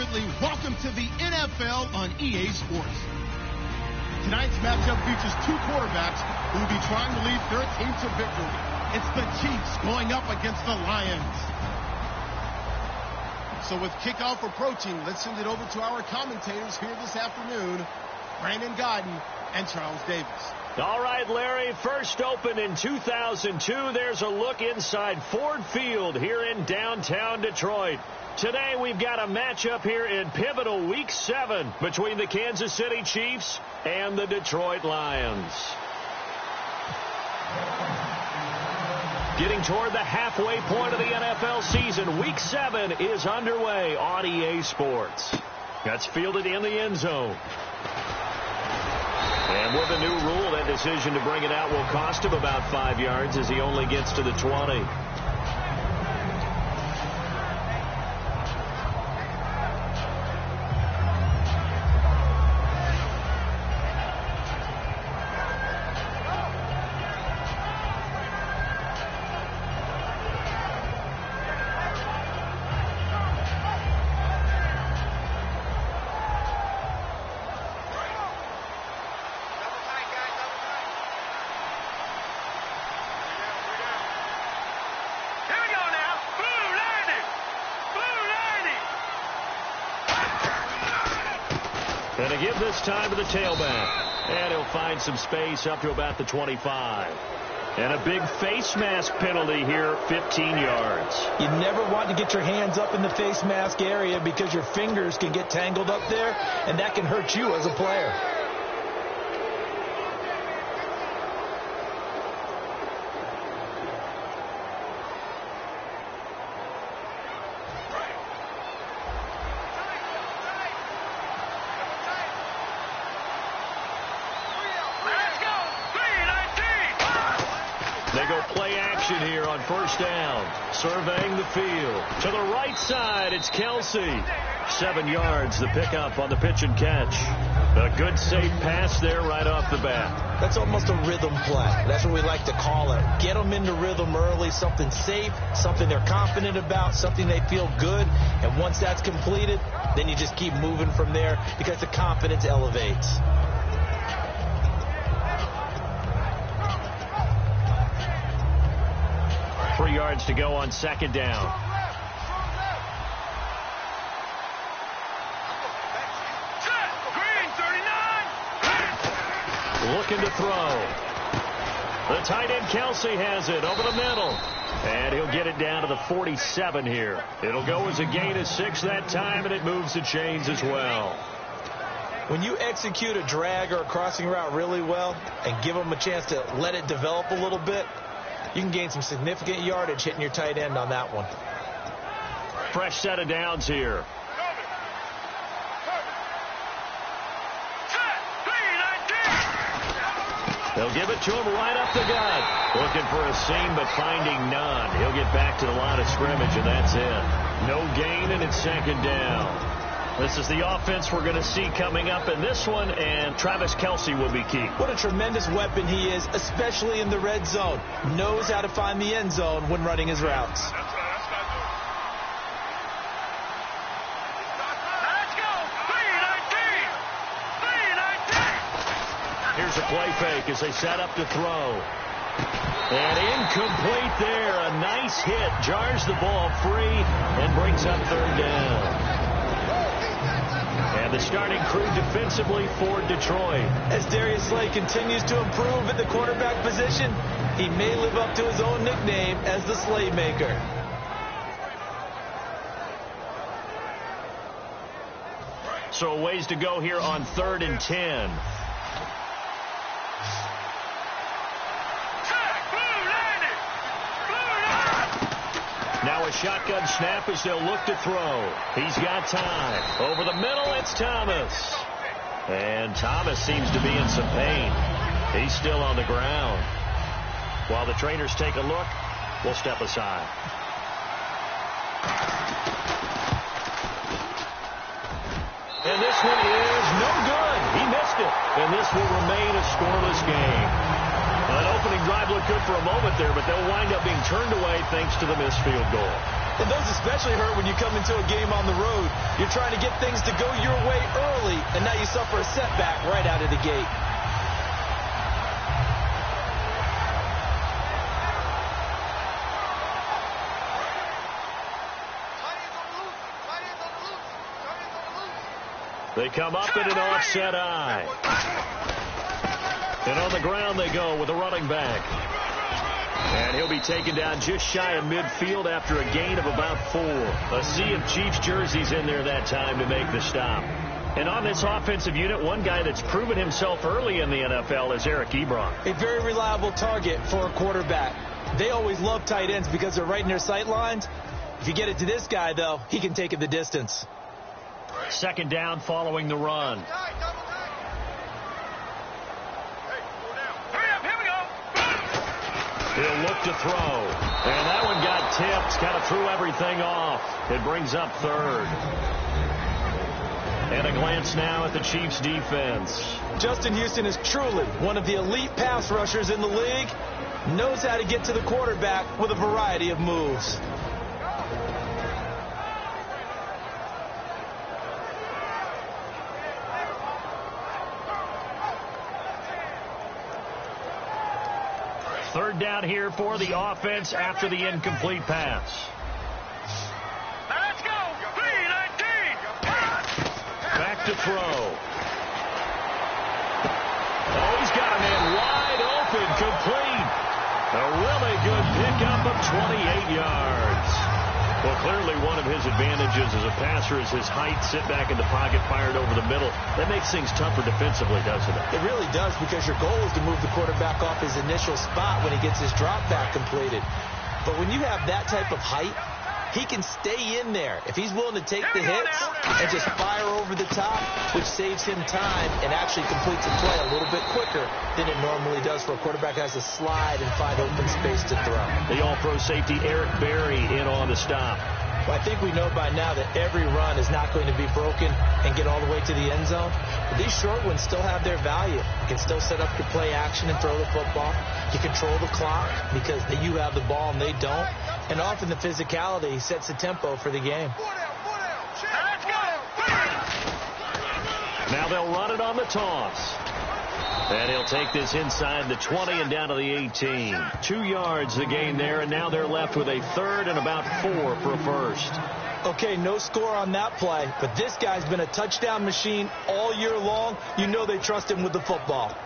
Bentley. Welcome to the NFL on EA Sports. Tonight's matchup features two quarterbacks who will be trying to lead their team to victory. It's the Chiefs going up against the Lions. So with kickoff approaching, let's send it over to our commentators here this afternoon, Brandon Gaudin and Charles Davis. All right, Larry, first opened in 2002. There's a look inside Ford Field here in downtown Detroit. Today we've got a matchup here in pivotal Week 7 between the Kansas City Chiefs and the Detroit Lions. Getting toward the halfway point of the NFL season, Week 7 is underway on EA Sports. That's fielded in the end zone. And with the new rule, that decision to bring it out will cost him about 5 yards as he only gets to the 20. And to give this time to the tailback. And he'll find some space up to about the 25. And a big face mask penalty here, 15 yards. You never want to get your hands up in the face mask area because your fingers can get tangled up there, and that can hurt you as a player. They go play action here on first down. Surveying the field. To the right side, it's Kelsey. 7 yards, the pickup on the pitch and catch. A good, safe pass there right off the bat. That's almost a rhythm play. That's what we like to call it. Get them into rhythm early, something safe, something they're confident about, something they feel good. And once that's completed, then you just keep moving from there because the confidence elevates. 3 yards to go on second down. Looking to throw. The tight end Kelsey has it over the middle. And he'll get it down to the 47 here. It'll go as a gain of 6 that time, and it moves the chains as well. When you execute a drag or a crossing route really well and give them a chance to let it develop a little bit, you can gain some significant yardage hitting your tight end on that one. Fresh set of downs here. They'll give it to him right up the gut. Looking for a seam, but finding none. He'll get back to the line of scrimmage, and that's it. No gain, and it's second down. This is the offense we're going to see coming up in this one, and Travis Kelce will be key. What a tremendous weapon he is, especially in the red zone. Knows how to find the end zone when running his routes. Here's a play fake as they set up to throw. And incomplete there. A nice hit. Jars the ball free and brings up third down. And the starting crew defensively for Detroit. As Darius Slay continues to improve at the quarterback position, he may live up to his own nickname as the Slaymaker. So a ways to go here on 3rd and 10. Now a shotgun snap as they'll look to throw. He's got time. Over the middle, it's Thomas. And Thomas seems to be in some pain. He's still on the ground. While the trainers take a look, we'll step aside. And this one is no good. He missed it. And this will remain a scoreless game. An opening drive looked good for a moment there, but they'll wind up being turned away thanks to the missed field goal. And those especially hurt when you come into a game on the road. You're trying to get things to go your way early, and now you suffer a setback right out of the gate. They come up in an offset eye. And on the ground they go with a running back. And he'll be taken down just shy of midfield after a gain of about 4. A sea of Chiefs jerseys in there that time to make the stop. And on this offensive unit, one guy that's proven himself early in the NFL is Eric Ebron. A very reliable target for a quarterback. They always love tight ends because they're right in their sight lines. If you get it to this guy, though, he can take it the distance. Second down following the run. He'll look to throw. And that one got tipped. Kind of threw everything off. It brings up third. And a glance now at the Chiefs' defense. Justin Houston is truly one of the elite pass rushers in the league. Knows how to get to the quarterback with a variety of moves. Third down here for the offense after the incomplete pass. Let's go. 3-19. Back to throw. Oh, he's got a man wide open, complete. A really good pickup of 28 yards. Well, clearly one of his advantages as a passer is his height. Sit back in the pocket, fired over the middle. That makes things tougher defensively, doesn't it? It really does, because your goal is to move the quarterback off his initial spot when he gets his drop back completed. But when you have that type of height, he can stay in there if he's willing to take the hits and just fire over the top, which saves him time and actually completes a play a little bit quicker than it normally does for a quarterback that has to slide and find open space to throw. The all-pro safety Eric Berry in on the stop. Well, I think we know by now that every run is not going to be broken and get all the way to the end zone. But these short ones still have their value. You can still set up your play action and throw the football. You control the clock because you have the ball and they don't. And often the physicality sets the tempo for the game. Now they'll run it on the toss. And he'll take this inside the 20 and down to the 18. 2 yards the gain there, and now they're left with a third and about 4 for a first. Okay, no score on that play, but this guy's been a touchdown machine all year long. You know they trust him with the football.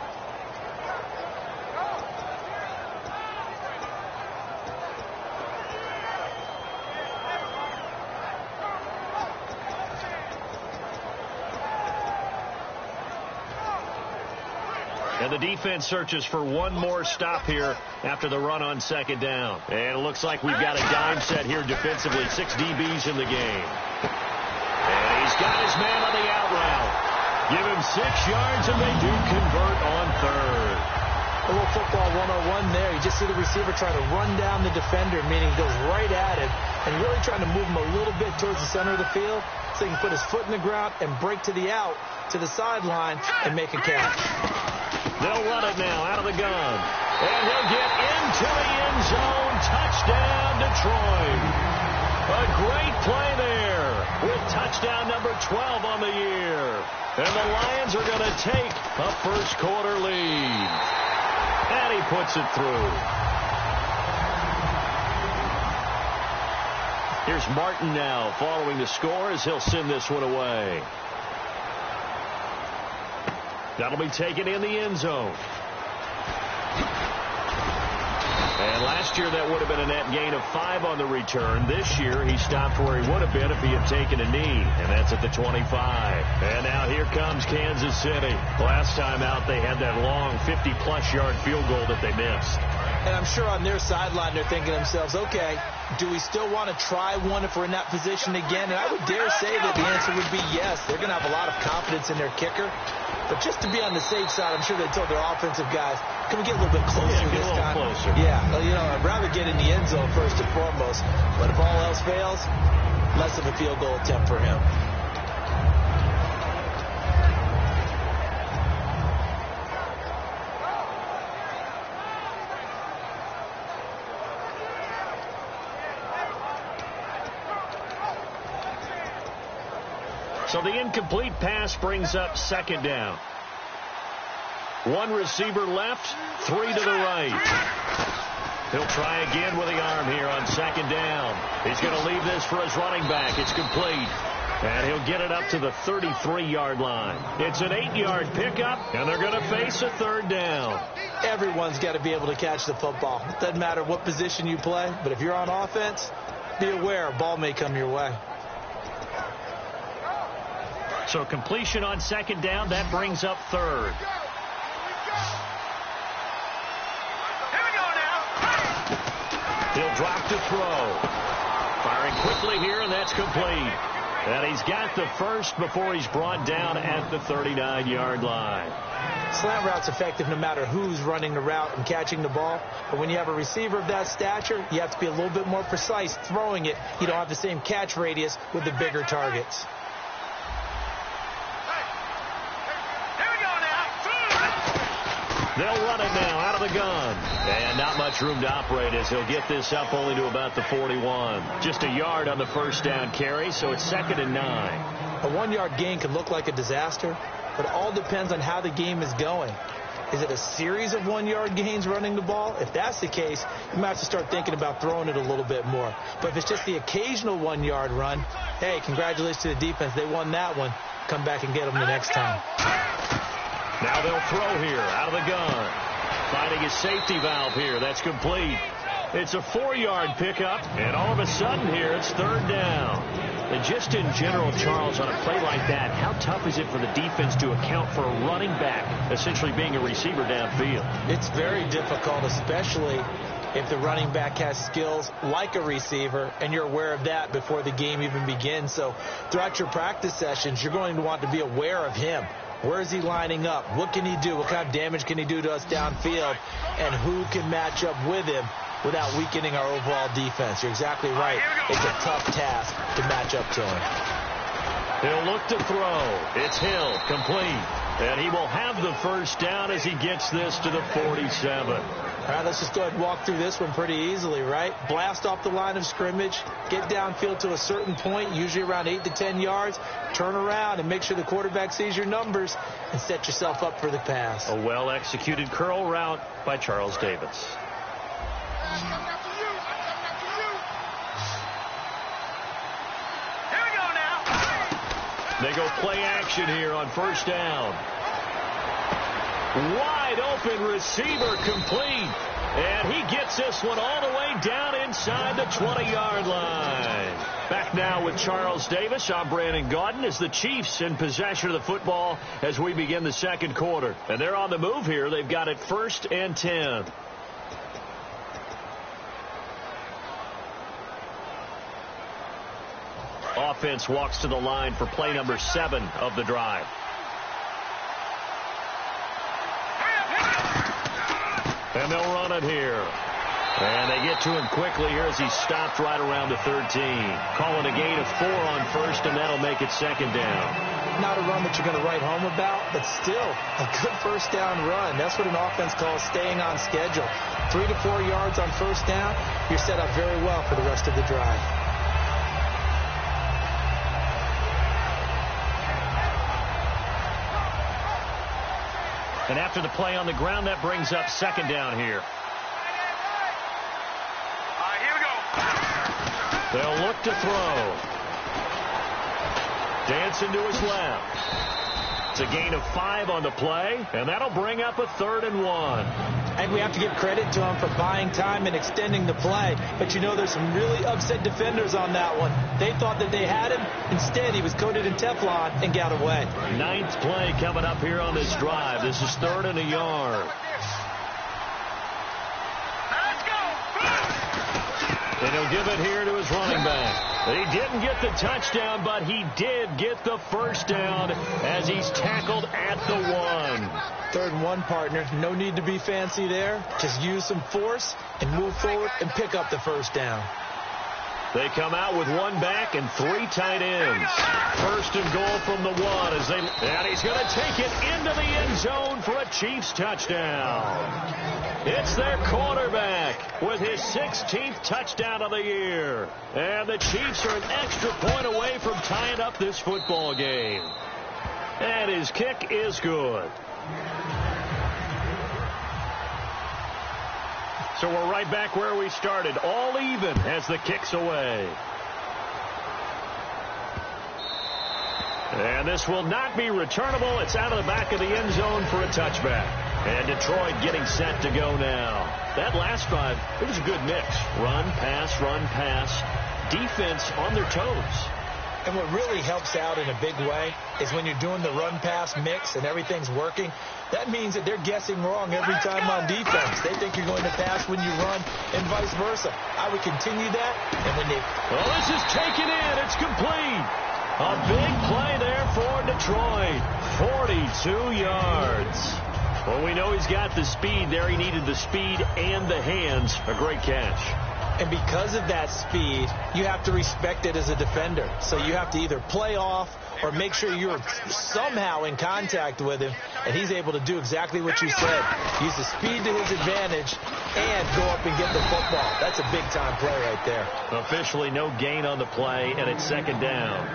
And the defense searches for one more stop here after the run on second down. And it looks like we've got a dime set here defensively. 6 DBs in the game. And he's got his man on the out route. Give him 6 yards, and they do convert on third. A little football 101 there. You just see the receiver trying to run down the defender, meaning he goes right at him, and really trying to move him a little bit towards the center of the field so he can put his foot in the ground and break to the out, to the sideline, and make a catch. They'll run it now out of the gun. And he'll get into the end zone. Touchdown, Detroit. A great play there with touchdown number 12 on the year. And the Lions are going to take a first quarter lead. And he puts it through. Here's Martin now following the score as he'll send this one away. That'll be taken in the end zone. And last year that would have been a net gain of 5 on the return. This year he stopped where he would have been if he had taken a knee, and that's at the 25. And now here comes Kansas City. Last time out they had that long 50-plus yard field goal that they missed. And I'm sure on their sideline they're thinking to themselves, okay, do we still want to try one if we're in that position again? And I would dare say that the answer would be yes. They're going to have a lot of confidence in their kicker. But just to be on the safe side, I'm sure they told their offensive guys, can we get a little bit closer this time? Closer. Yeah, well, you know, I'd rather get in the end zone first and foremost. But if all else fails, less of a field goal attempt for him. So the incomplete pass brings up second down. One receiver left, 3 to the right. He'll try again with the arm here on second down. He's going to leave this for his running back. It's complete. And he'll get it up to the 33-yard line. It's an 8-yard pickup, and they're going to face a third down. Everyone's got to be able to catch the football. Doesn't matter what position you play, but if you're on offense, be aware a ball may come your way. So completion on second down, that brings up third. He'll drop to throw. Firing quickly here, and that's complete. And he's got the first before he's brought down at the 39-yard line. Slant route's effective no matter who's running the route and catching the ball. But when you have a receiver of that stature, you have to be a little bit more precise throwing it. You don't have the same catch radius with the bigger targets. They'll run it now out of the gun. And not much room to operate as he'll get this up only to about the 41. Just a yard on the first down carry, so it's 2nd and 9. A 1-yard gain can look like a disaster, but it all depends on how the game is going. Is it a series of 1-yard gains running the ball? If that's the case, you might have to start thinking about throwing it a little bit more. But if it's just the occasional 1-yard run, hey, congratulations to the defense. They won that one. Come back and get them the next time. Now they'll throw here out of the gun. Finding a safety valve here. That's complete. It's a 4-yard pickup, and all of a sudden here it's third down. And just in general, Charles, on a play like that, how tough is it for the defense to account for a running back essentially being a receiver downfield? It's very difficult, especially if the running back has skills like a receiver, and you're aware of that before the game even begins. So throughout your practice sessions, you're going to want to be aware of him. Where is he lining up? What can he do? What kind of damage can he do to us downfield? And who can match up with him without weakening our overall defense? You're exactly right. It's a tough task to match up to him. He'll look to throw. It's Hill, complete. And he will have the first down as he gets this to the 47. All right, let's just go ahead and walk through this one pretty easily, right? Blast off the line of scrimmage, get downfield to a certain point, usually around 8 to 10 yards, turn around and make sure the quarterback sees your numbers and set yourself up for the pass. A well-executed curl route by Charles Davis. They go play action here on first down. Wide open receiver complete. And he gets this one all the way down inside the 20-yard line. Back now with Charles Davis. I'm Brandon Gaudin as the Chiefs in possession of the football as we begin the second quarter. And they're on the move here. They've got it 1st and 10. Offense walks to the line for play number 7 of the drive. And they'll run it here. And they get to him quickly here as he stopped right around the 13. Calling a gain of 4 on first, and that'll make it second down. Not a run that you're going to write home about, but still a good first down run. That's what an offense calls staying on schedule. 3 to 4 yards on first down, you're set up very well for the rest of the drive. And after the play on the ground, that brings up second down here. Here we go. They'll look to throw. Dancing to his left. It's a gain of 5 on the play, and that'll bring up a 3rd and 1. And we have to give credit to him for buying time and extending the play. But you know, there's some really upset defenders on that one. They thought that they had him. Instead, he was coated in Teflon and got away. 9th play coming up here on this drive. This is 3rd and a yard. Let's go. And he'll give it here to his running back. He didn't get the touchdown, but he did get the first down as he's tackled at the 1. 3rd and 1, partner. No need to be fancy there. Just use some force and move forward and pick up the first down. They come out with one back and 3 tight ends. First and goal from the 1 and he's going to take it into the end zone for a Chiefs touchdown. It's their quarterback with his 16th touchdown of the year. And the Chiefs are an extra point away from tying up this football game. And his kick is good. So we're right back where we started, all even as the kick's away. And this will not be returnable. It's out of the back of the end zone for a touchback. And Detroit getting set to go now. That last drive, it was a good mix. Run, pass, defense on their toes. And what really helps out in a big way is when you're doing the run-pass mix and everything's working, that means that they're guessing wrong every time on defense. They think you're going to pass when you run and vice versa. I would continue that. And when they... Well, this is taken in. It's complete. A big play there for Detroit. 42 yards. Well, we know he's got the speed there. He needed the speed and the hands. A great catch. And because of that speed, you have to respect it as a defender. So you have to either play off or make sure you're somehow in contact with him, and he's able to do exactly what you said. Use the speed to his advantage and go up and get the football. That's a big-time play right there. Officially no gain on the play, and it's second down.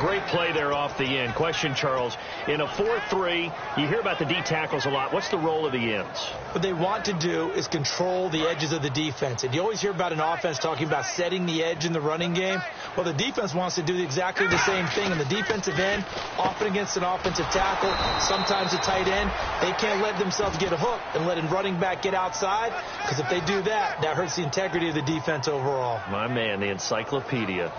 Great play there off the end. Question, Charles, in a 4-3, you hear about the D tackles a lot. What's the role of the ends? What they want to do is control the edges of the defense. And you always hear about an offense talking about setting the edge in the running game. Well, the defense wants to do exactly the same thing. In the defensive end, often against an offensive tackle, sometimes a tight end, they can't let themselves get hooked and let a running back get outside, because if they do that, that hurts the integrity of the defense overall. My man, the encyclopedia.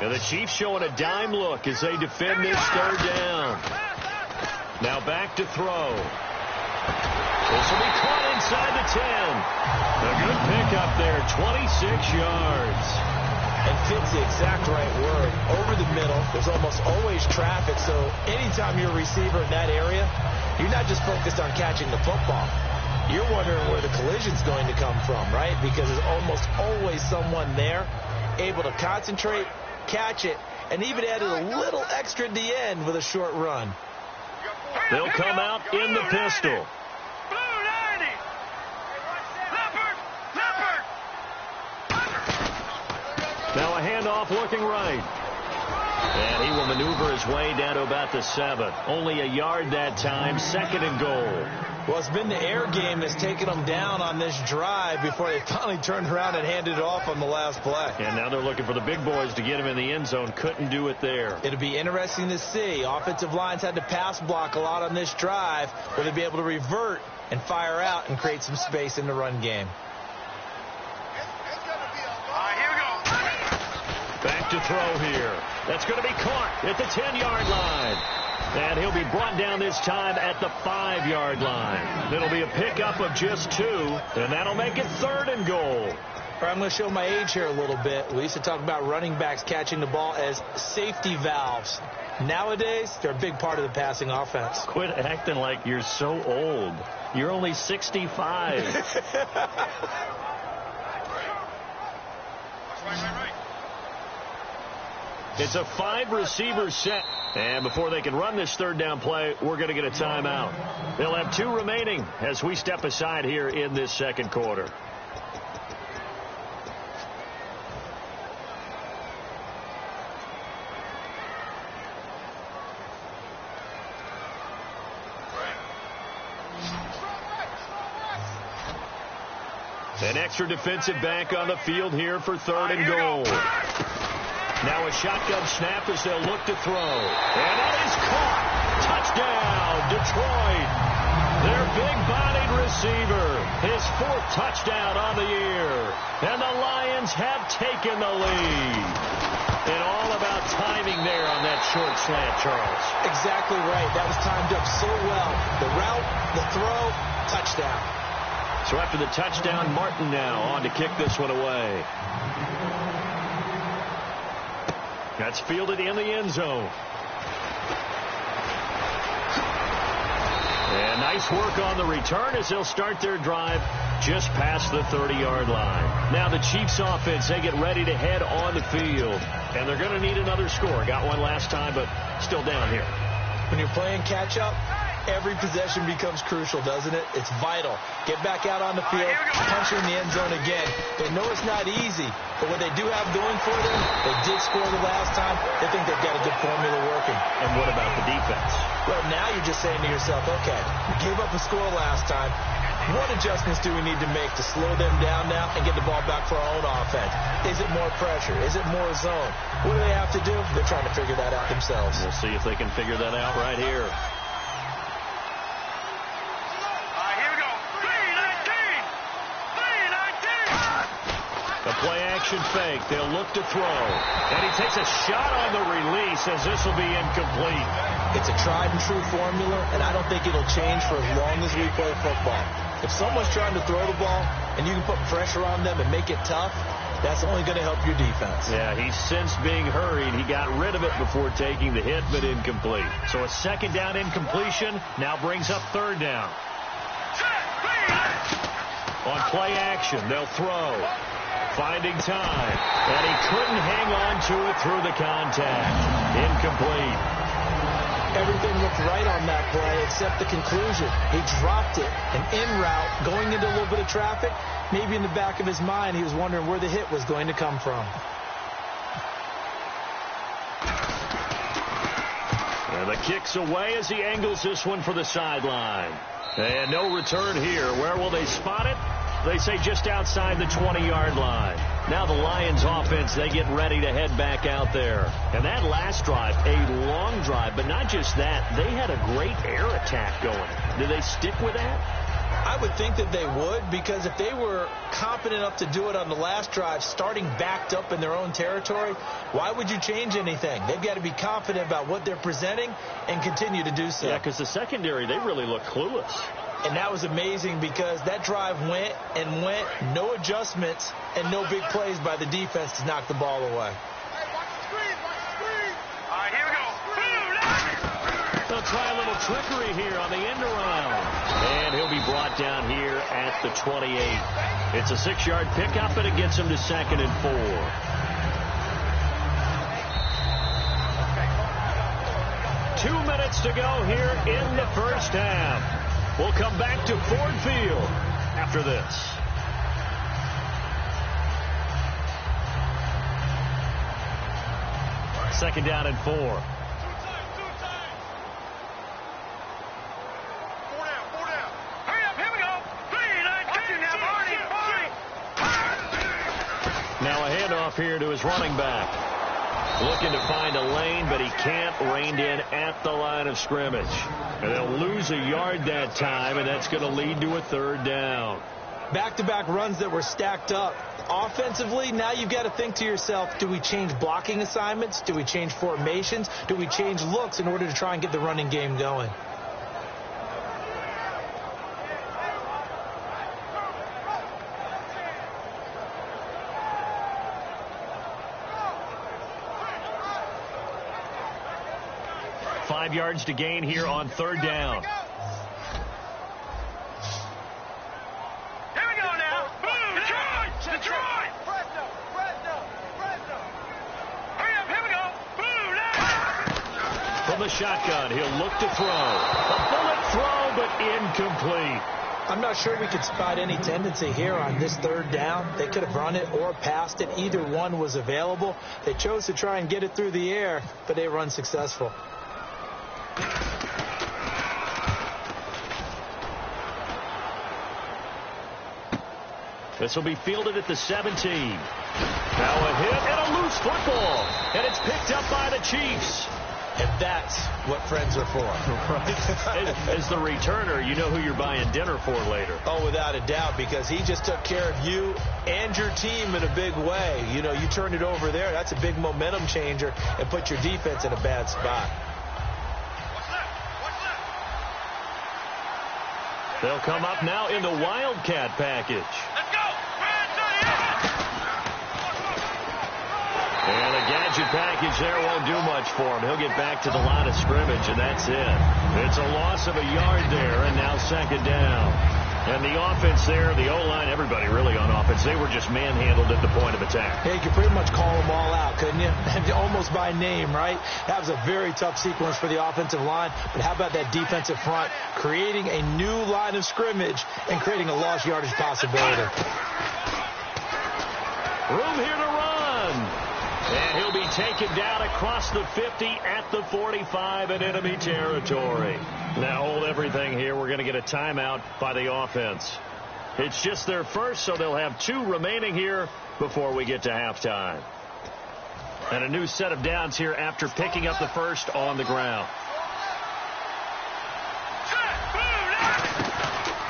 And the Chiefs showing a dime look as they defend this third down. Now back to throw. This will be caught inside the 10. A good pickup there, 26 yards. And fits the exact right word. Over the middle, there's almost always traffic, so anytime you're a receiver in that area, you're not just focused on catching the football. You're wondering where the collision's going to come from, right? Because there's almost always someone there able to concentrate, catch it, and even added a little extra at the end with a short run. They'll come out in the pistol. Now a handoff looking right. And he will maneuver his way down to about the 7. Only a yard that time, second and goal. Well, it's been the air game that's taken them down on this drive before they finally turned around and handed it off on the last play. And now they're looking for the big boys to get him in the end zone. Couldn't do it there. It'll be interesting to see. Offensive lines had to pass block a lot on this drive. Will they be able to revert and fire out and create some space in the run game? Back to throw here. That's going to be caught at the 10-yard line. And he'll be brought down this time at the 5-yard line. It'll be a pickup of just 2, and that'll make it third and goal. All right, I'm going to show my age here a little bit. We used to talk about running backs catching the ball as safety valves. Nowadays, they're a big part of the passing offense. Quit acting like you're so old. You're only 65. It's a 5-receiver set. And before they can run this third down play, we're going to get a timeout. They'll have 2 remaining as we step aside here in this second quarter. An extra defensive back on the field here for third and goal. Now a shotgun snap as they'll look to throw. And that is caught. Touchdown, Detroit. Their big-bodied receiver. His 4th touchdown on the year. And the Lions have taken the lead. And all about timing there on that short slant, Charles. Exactly right. That was timed up so well. The route, the throw, touchdown. So after the touchdown, Martin now on to kick this one away. That's fielded in the end zone. And nice work on the return as they'll start their drive just past the 30-yard line. Now the Chiefs offense, they get ready to head on the field. And they're going to need another score. Got one last time, but still down here. When you're playing catch-up, every possession becomes crucial, doesn't it? It's vital. Get back out on the field, punch in the end zone again. They know it's not easy, but what they do have going for them, they did score the last time. They think they've got a good formula working. And what about the defense? Well, now you're just saying to yourself, okay, we gave up a score last time. What adjustments do we need to make to slow them down now and get the ball back for our own offense? Is it more pressure? Is it more zone? What do they have to do? They're trying to figure that out themselves. We'll see if they can figure that out right here. Play-action fake. They'll look to throw. And he takes a shot on the release as this will be incomplete. It's a tried-and-true formula, and I don't think it'll change for as long as we play football. If someone's trying to throw the ball and you can put pressure on them and make it tough, that's only going to help your defense. Yeah, he's sensed being hurried. He got rid of it before taking the hit, but incomplete. So a second down incompletion now brings up third down. On play action, they'll throw. Finding time. And he couldn't hang on to it through the contact. Incomplete. Everything looked right on that play except the conclusion. He dropped it. And en route, going into a little bit of traffic, maybe in the back of his mind, he was wondering where the hit was going to come from. And the kick's away as he angles this one for the sideline. And no return here. Where will they spot it? They say just outside the 20-yard line. Now the Lions offense, they get ready to head back out there. And that last drive, a long drive, but not just that. They had a great air attack going. Do they stick with that? I would think that they would, because if they were confident enough to do it on the last drive, starting backed up in their own territory, why would you change anything? They've got to be confident about what they're presenting and continue to do so. Yeah, because the secondary, they really look clueless. And that was amazing because that drive went and went, no adjustments and no big plays by the defense to knock the ball away. All right, here we go. They'll try a little trickery here on the end around. And he'll be brought down here at the 28. It's a 6-yard pickup, and it gets him to 2nd and 4. Two minutes to go here in the first half. We'll come back to Ford Field after this. Second down and 4. Now a handoff here to his running back. Looking to find a lane, but he can't. Reined in at the line of scrimmage. And they'll lose a yard that time, and that's going to lead to a third down. Back-to-back runs that were stacked up. Offensively, now you've got to think to yourself, do we change blocking assignments? Do we change formations? Do we change looks in order to try and get the running game going? Five yards to gain here on third down. Here we go now. Boom. Detroit. Hurry up. Here we go. Boom. Now. From the shotgun, he'll look to throw. A bullet throw, but incomplete. I'm not sure we could spot any tendency here on this third down. They could have run it or passed it. Either one was available. They chose to try and get it through the air, but they were unsuccessful. This will be fielded at the 17. Now a hit and a loose football. And it's picked up by the Chiefs. And that's what friends are for. Right. As the returner, you know who you're buying dinner for later. Oh, without a doubt, because he just took care of you and your team in a big way. You know, you turned it over there. That's a big momentum changer and put your defense in a bad spot. They'll come up now in the Wildcat package. Let's go. And the gadget package there won't do much for him. He'll get back to the line of scrimmage, and that's it. It's a loss of a yard there, and now second down. And the offense there, the O-line, everybody really on offense, they were just manhandled at the point of attack. Yeah, you could pretty much call them all out, couldn't you? Almost by name, right? That was a very tough sequence for the offensive line. But how about that defensive front creating a new line of scrimmage and creating a lost yardage possibility? Room here to run. And he'll be taken down across the 50 at the 45 in enemy territory. Now hold everything here. We're going to get a timeout by the offense. It's just their first, so they'll have 2 remaining here before we get to halftime. And a new set of downs here after picking up the first on the ground.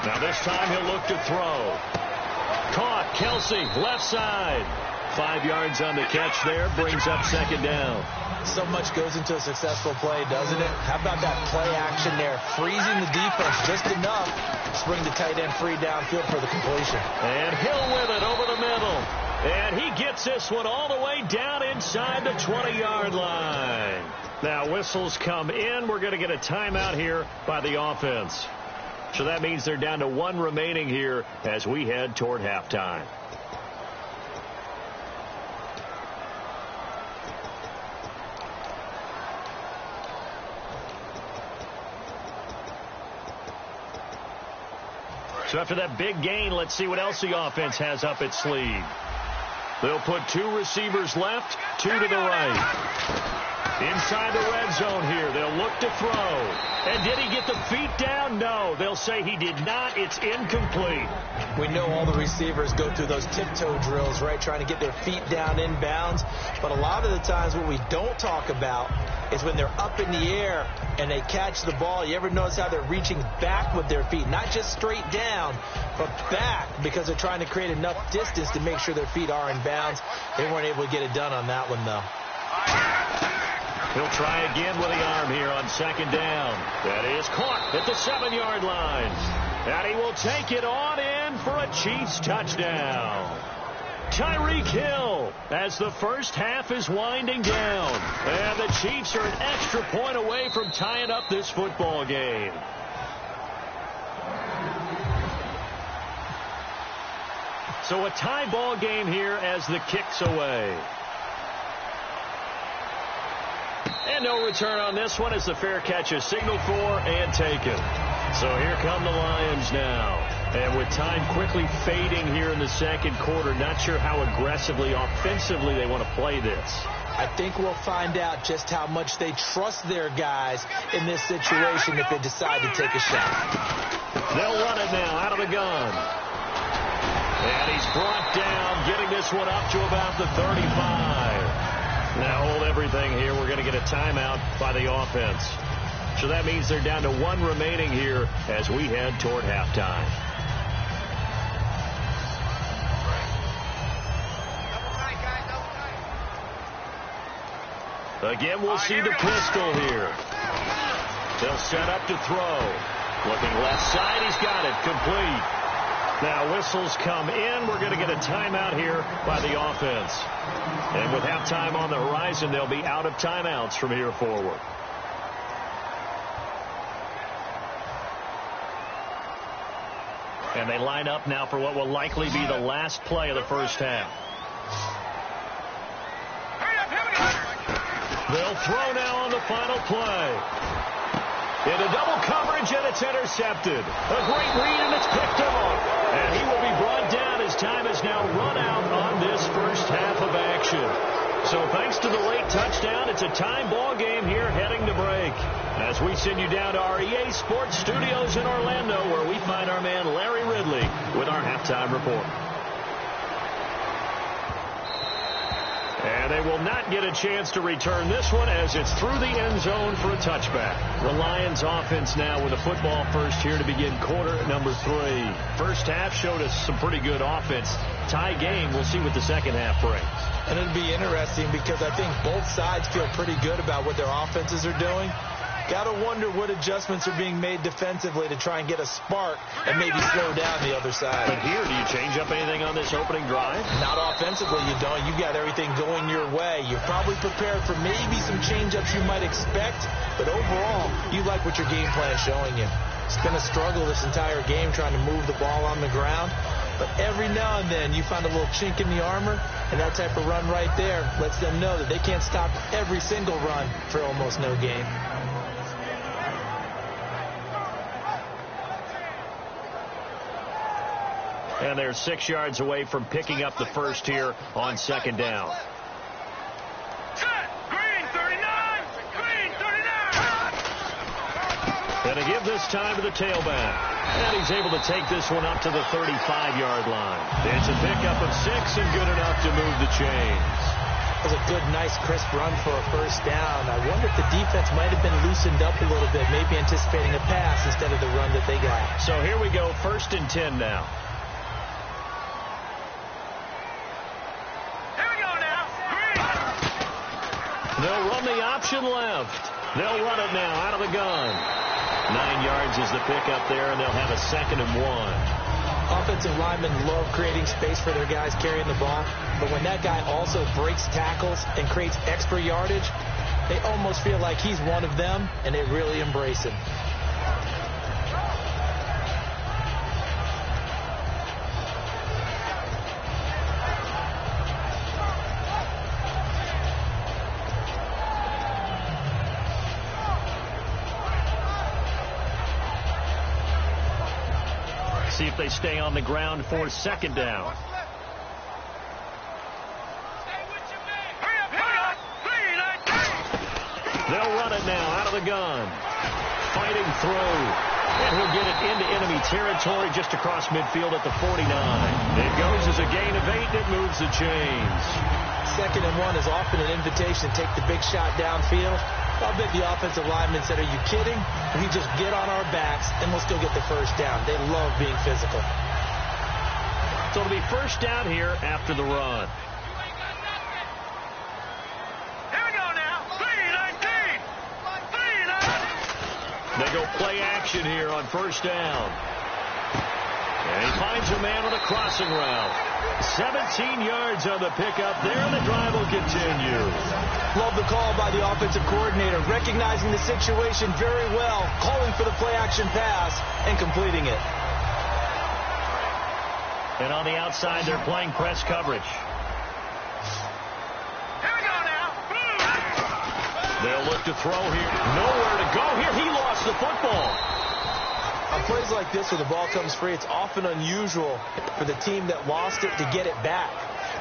Now this time he'll look to throw. Caught. Kelsey, left side. 5 yards on the catch there, brings up second down. So much goes into a successful play, doesn't it? How about that play action there? Freezing the defense just enough to bring the tight end free downfield for the completion. And Hill with it over the middle. And he gets this one all the way down inside the 20-yard line. Now whistles come in. We're going to get a timeout here by the offense. So that means they're down to 1 remaining here as we head toward halftime. So after that big gain, let's see what else the offense has up its sleeve. They'll put 2 receivers left, 2 to the right. Inside the red zone here, they'll look to throw. And did he get the feet down? No. They'll say he did not. It's incomplete. We know all the receivers go through those tiptoe drills, right, trying to get their feet down inbounds. But a lot of the times what we don't talk about is when they're up in the air and they catch the ball. You ever notice how they're reaching back with their feet? Not just straight down, but back, because they're trying to create enough distance to make sure their feet are in bounds. They weren't able to get it done on that one, though. He'll try again with the arm here on second down. That is caught at the 7-yard line. And he will take it on in for a Chiefs touchdown. Tyreek Hill as the first half is winding down. And the Chiefs are an extra point away from tying up this football game. So a tie ball game here as the kick's away. And no return on this one as the fair catch is signaled for and taken. So here come the Lions now. And with time quickly fading here in the second quarter, not sure how aggressively, offensively they want to play this. I think we'll find out just how much they trust their guys in this situation if they decide to take a shot. They'll run it now out of the gun. And he's brought down, getting this one up to about the 35. Now hold everything here. We're going to get a timeout by the offense. So that means they're down to 1 remaining here as we head toward halftime. Again, we'll see the pistol here. They'll set up to throw. Looking left side. He's got it. Complete. Now whistles come in. We're going to get a timeout here by the offense. And with halftime on the horizon, they'll be out of timeouts from here forward. And they line up now for what will likely be the last play of the first half. They'll throw now on the final play. Into double coverage, and it's intercepted. A great read, and it's picked off. And he will be brought down as time has now run out on this first half of action. So thanks to the late touchdown, it's a tie ball game here heading to break. As we send you down to our EA Sports Studios in Orlando, where we find our man Larry Ridley with our halftime report. And they will not get a chance to return this one as it's through the end zone for a touchback. The Lions offense now with a football first here to begin quarter number 3. First half showed us some pretty good offense. Tie game, we'll see what the second half brings. And it'll be interesting because I think both sides feel pretty good about what their offenses are doing. Got to wonder what adjustments are being made defensively to try and get a spark and maybe slow down the other side. But here, do you change up anything on this opening drive? Not offensively, you don't. You got everything going your way. You're probably prepared for maybe some change-ups you might expect, but overall, you like what your game plan is showing you. It's been a struggle this entire game trying to move the ball on the ground, but every now and then you find a little chink in the armor, and that type of run right there lets them know that they can't stop every single run for almost no gain. And they're 6 yards away from picking up the first here on second down. Green 39! Green 39! And to give this time to the tailback. And he's able to take this one up to the 35-yard line. It's a pickup of 6 and good enough to move the chains. That was a good, nice, crisp run for a first down. I wonder if the defense might have been loosened up a little bit, maybe anticipating a pass instead of the run that they got. So here we go, 1st and 10 now. They'll run the option left. They'll run it now out of the gun. 9 yards is the pickup there, and they'll have a 2nd and 1. Offensive linemen love creating space for their guys carrying the ball, but when that guy also breaks tackles and creates extra yardage, they almost feel like he's one of them, and they really embrace him. See if they stay on the ground for 2nd down. They'll run it now out of the gun. Fighting through. And he'll get it into enemy territory just across midfield at the 49. It goes as a gain of 8, and it moves the chains. 2nd and 1 is often an invitation to take the big shot downfield. I'll bet the offensive linemen said, "Are you kidding? We just get on our backs and let's go get the first down." They love being physical. So it'll be 1st down here after the run. Here we go now. 3-19. 3-19. They go play action here on 1st down. And he finds a man on a crossing route. 17 yards on the pickup there, and the drive will continue. Love the call by the offensive coordinator, recognizing the situation very well, calling for the play-action pass, and completing it. And on the outside, they're playing press coverage. Here we go now. They'll look to throw here. Nowhere to go here. He lost the football. On plays like this where the ball comes free, it's often unusual for the team that lost it to get it back.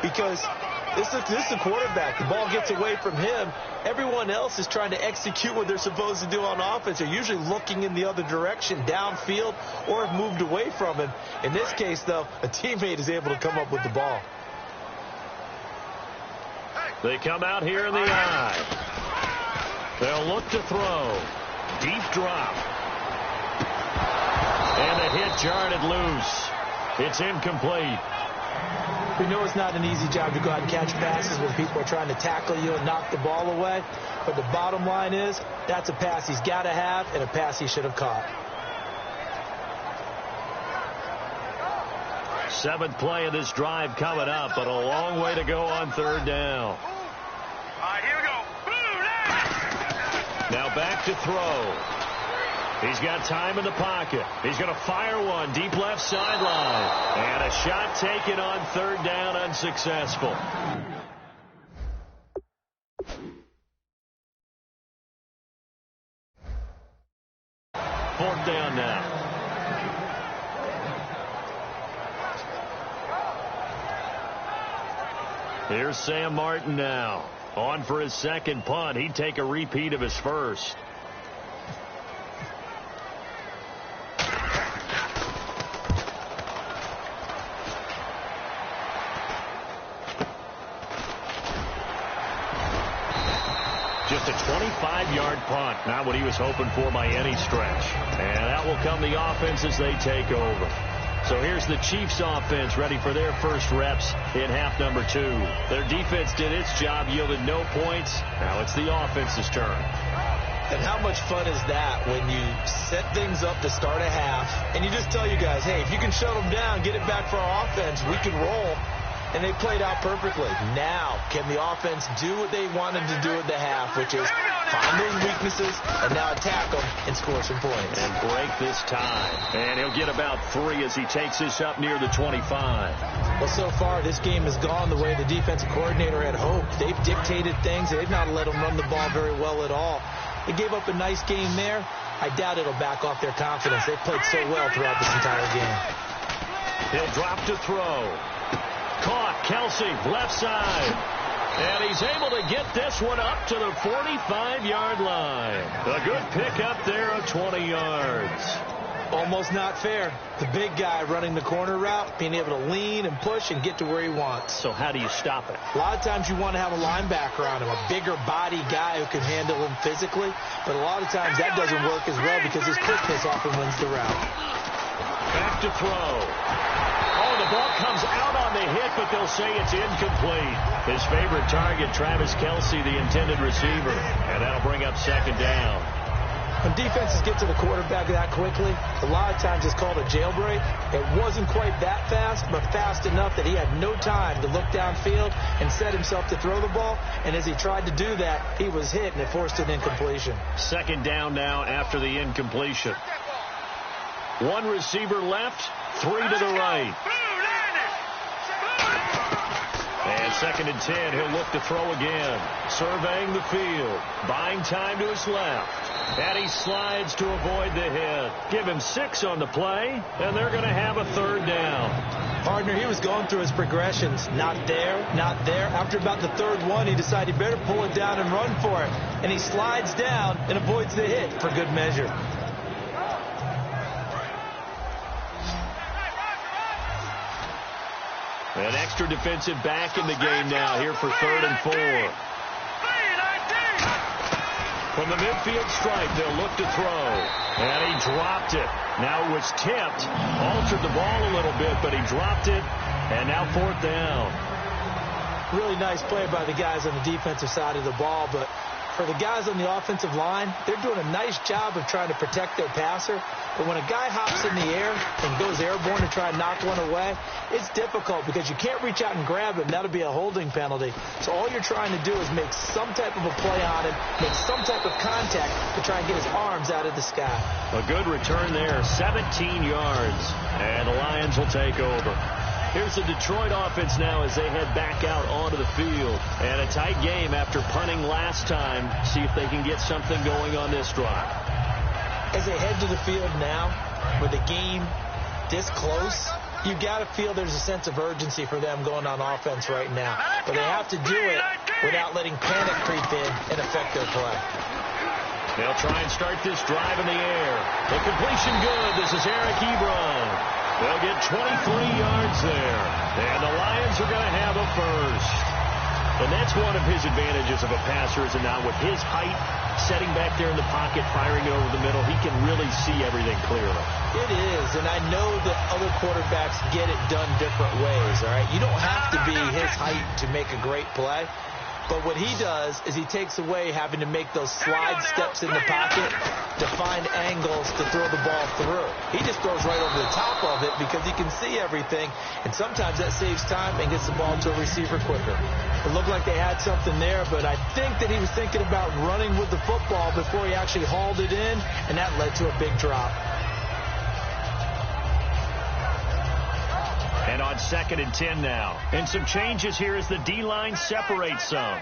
Because this is the quarterback. The ball gets away from him. Everyone else is trying to execute what they're supposed to do on offense. They're usually looking in the other direction, downfield, or have moved away from him. In this case, though, a teammate is able to come up with the ball. They come out here in the eye. They'll look to throw. Deep drop. And the hit jarred it loose. It's incomplete. We know it's not an easy job to go out and catch passes when people are trying to tackle you and knock the ball away. But the bottom line is, that's a pass he's got to have and a pass he should have caught. 7th play of this drive coming up, but a long way to go on 3rd down. All right, here we go. Now back to throw. He's got time in the pocket. He's going to fire one deep left sideline. And a shot taken on 3rd down, unsuccessful. Fourth down now. Here's Sam Martin now. On for his 2nd punt. He'd take a repeat of his first. Just a 25-yard punt. Not what he was hoping for by any stretch. And that will come the offense as they take over. So here's the Chiefs offense ready for their first reps in half number 2. Their defense did its job, yielded no points. Now it's the offense's turn. And how much fun is that when you set things up to start a half and you just tell you guys, hey, if you can shut them down, get it back for our offense, we can roll. And they played out perfectly. Now, can the offense do what they wanted to do at the half, which is find those weaknesses and now attack them and score some points. And break this tie. And he'll get about 3 as he takes this up near the 25. Well, so far, this game has gone the way the defensive coordinator had hoped. They've dictated things. They've not let them run the ball very well at all. They gave up a nice game there. I doubt it'll back off their confidence. They've played so well throughout this entire game. He'll drop to throw. Caught. Kelsey, left side. And he's able to get this one up to the 45-yard line. A good pickup there of 20 yards. Almost not fair. The big guy running the corner route, being able to lean and push and get to where he wants. So how do you stop it? A lot of times you want to have a linebacker on him, a bigger body guy who can handle him physically. But a lot of times that doesn't work as well because his quickness often wins the route. Back to throw. Oh, the ball comes out on the hit, but they'll say it's incomplete. His favorite target, Travis Kelsey, the intended receiver. And that'll bring up second down. When defenses get to the quarterback that quickly, a lot of times it's called a jailbreak. It wasn't quite that fast, but fast enough that he had no time to look downfield and set himself to throw the ball. And as he tried to do that, he was hit, and it forced an incompletion. Second down now after the incompletion. One receiver left, 3 to the right. And second and 10, he'll look to throw again. Surveying the field, buying time to his left. And he slides to avoid the hit. Give him 6 on the play, and they're going to have a third down. Partner, he was going through his progressions. Not there, not there. After about the third one, he decided he better pull it down and run for it. And he slides down and avoids the hit for good measure. An extra defensive back in the game now here for 3rd and 4. From the midfield stripe, they'll look to throw. And he dropped it. Now it was tipped. Altered the ball a little bit, but he dropped it. And now 4th down. Really nice play by the guys on the defensive side of the ball, but for the guys on the offensive line, they're doing a nice job of trying to protect their passer. But when a guy hops in the air and goes airborne to try and knock one away, it's difficult because you can't reach out and grab him. That'll be a holding penalty. So all you're trying to do is make some type of a play on him, make some type of contact to try and get his arms out of the sky. A good return there, 17 yards. And the Lions will take over. Here's the Detroit offense now as they head back out onto the field. And a tight game after punting last time. See if they can get something going on this drive. As they head to the field now, with the game this close, you got to feel there's a sense of urgency for them going on offense right now. But they have to do it without letting panic creep in and affect their play. They'll try and start this drive in the air. The completion good. This is Eric Ebron. They'll get 23 yards there. And the Lions are going to have a first. And that's one of his advantages of a passer, is now with his height, setting back there in the pocket, firing it over the middle, he can really see everything clearly. It is, and I know that other quarterbacks get it done different ways, all right? You don't have to be his height to make a great play. But what he does is he takes away having to make those slide steps in the pocket to find angles to throw the ball through. He just throws right over the top of it because he can see everything, and sometimes that saves time and gets the ball to a receiver quicker. It looked like they had something there, but I think that he was thinking about running with the football before he actually hauled it in, and that led to a big drop. And on 2nd and 10 now. And some changes here as the D-line separates some.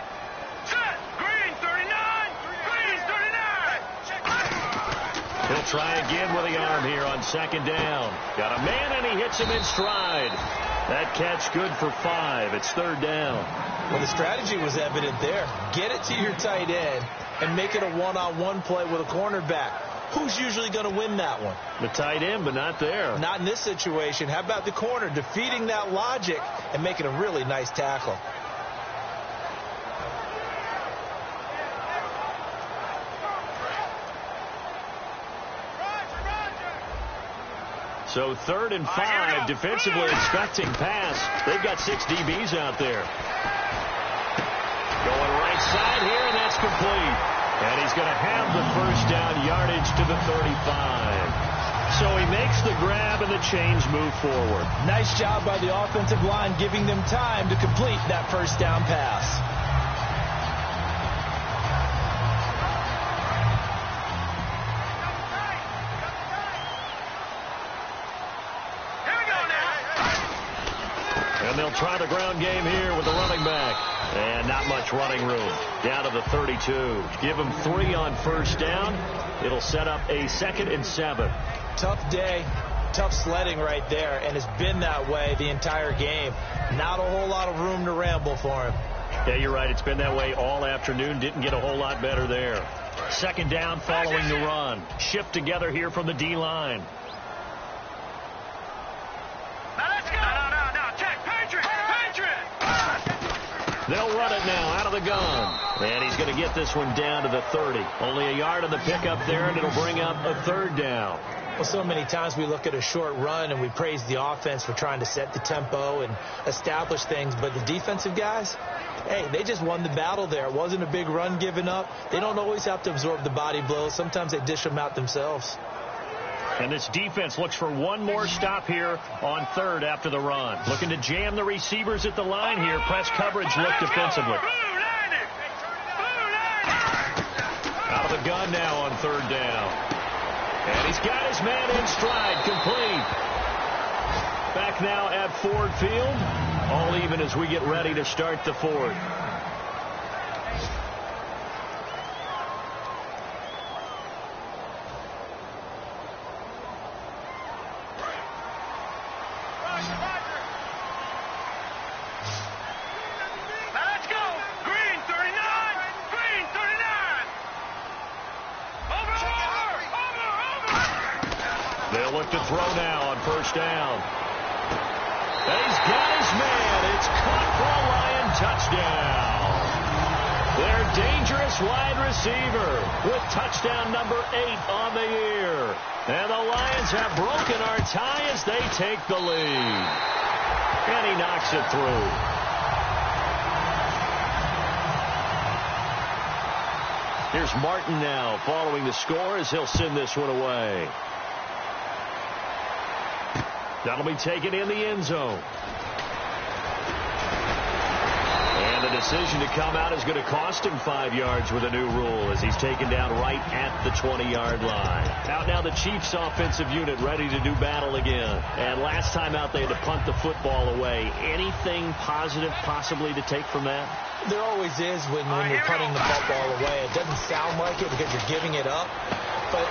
Green 39! Green 39! He'll try again with the arm here on 2nd down. Got a man, and he hits him in stride. That catch good for 5. It's 3rd down. Well, the strategy was evident there. Get it to your tight end and make it a one-on-one play with a cornerback. Who's usually going to win that one? The tight end, but not there. Not in this situation. How about the corner defeating that logic and making a really nice tackle? So 3rd and 5, defensively expecting pass. They've got 6 DBs out there. Going right side here, and that's complete. And he's going to have the first down yardage to the 35. So he makes the grab and the chains move forward. Nice job by the offensive line giving them time to complete that first down pass. Here we go now. And they'll try the ground game here with the running back. And not much running room. Down to the 32. Give him 3 on first down. It'll set up a 2nd and 7. Tough day, tough sledding right there, and it's been that way the entire game. Not a whole lot of room to ramble for him. Yeah, you're right. It's been that way all afternoon. Didn't get a whole lot better there. 2nd down following the run. Shift together here from the D-line. Now let's go. No. Check. Patriot. They'll run it now out of the gun. And he's going to get this one down to the 30. Only a yard on the pickup there, and it'll bring up a 3rd down. Well, so many times we look at a short run and we praise the offense for trying to set the tempo and establish things. But the defensive guys, hey, they just won the battle there. It wasn't a big run given up. They don't always have to absorb the body blows. Sometimes they dish them out themselves. And this defense looks for one more stop here on 3rd after the run. Looking to jam the receivers at the line here. Press coverage look defensively. Out of the gun now on 3rd down. And he's got his man in stride, complete. Back now at Ford Field. All even as we get ready to start the 4th. They'll look to throw now on first down. And he's got his man. It's caught for a Lion touchdown. Their dangerous wide receiver with touchdown number 8 on the year. And the Lions have broken our tie as they take the lead. And he knocks it through. Here's Martin now following the score as he'll send this one away. That'll be taken in the end zone. And the decision to come out is going to cost him 5 yards with a new rule as he's taken down right at the 20-yard line. Out now the Chiefs offensive unit ready to do battle again. And last time out they had to punt the football away. Anything positive possibly to take from that? There always is when you're punting the football away. It doesn't sound like it because you're giving it up. But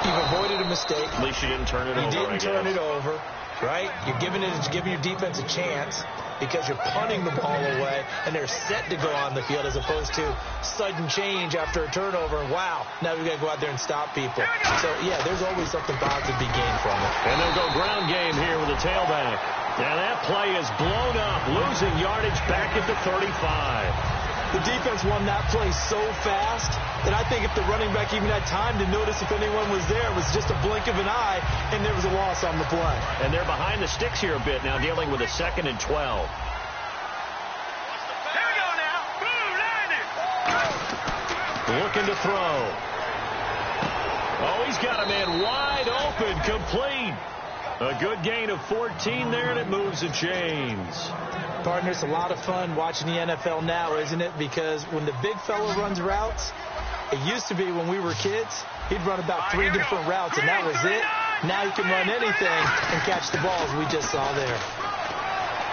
you've avoided a mistake. At least you didn't turn it over. You didn't turn it over. Right? You're giving your defense a chance because you're punting the ball away and they're set to go on the field as opposed to sudden change after a turnover. And wow, now we've got to go out there and stop people. So, yeah, there's always something positive to be gained from it. And they'll go ground game here with a tailback. And that play is blown up, losing yardage back at the 35. The defense won that play so fast that I think if the running back even had time to notice if anyone was there, it was just a blink of an eye, and there was a loss on the play. And they're behind the sticks here a bit now, dealing with a 2nd and 12. Here we go now. Boom, landed. Looking to throw. Oh, he's got a man wide open, complete. A good gain of 14 there, and it moves the chains. Partner, it's a lot of fun watching the NFL now, isn't it? Because when the big fella runs routes, it used to be when we were kids, he'd run about 3 different routes, and that was it. Now he can run anything and catch the balls we just saw there.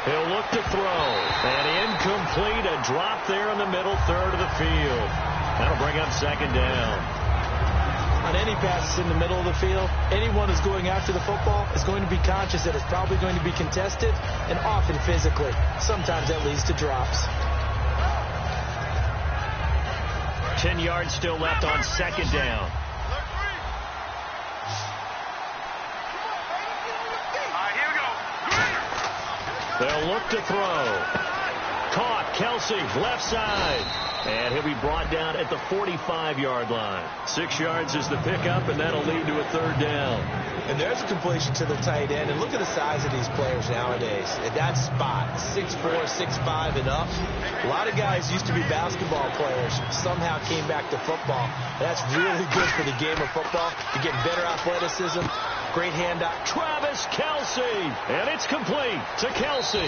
He'll look to throw. And incomplete, a drop there in the middle third of the field. That'll bring up 2nd down. On any passes in the middle of the field, anyone who's going after the football is going to be conscious that it's probably going to be contested and often physically. Sometimes that leads to drops. 10 yards still left on 2nd down. All right, here we go. They'll look to throw. caught. Kelsey, left side. And he'll be brought down at the 45-yard line. 6 yards is the pickup, and that'll lead to a 3rd down. And there's a completion to the tight end. And look at the size of these players nowadays. At that spot, 6'4", 6'5", and up. A lot of guys used to be basketball players, somehow came back to football. That's really good for the game of football. You're getting better athleticism, great handout. Travis Kelce, and it's complete to Kelce.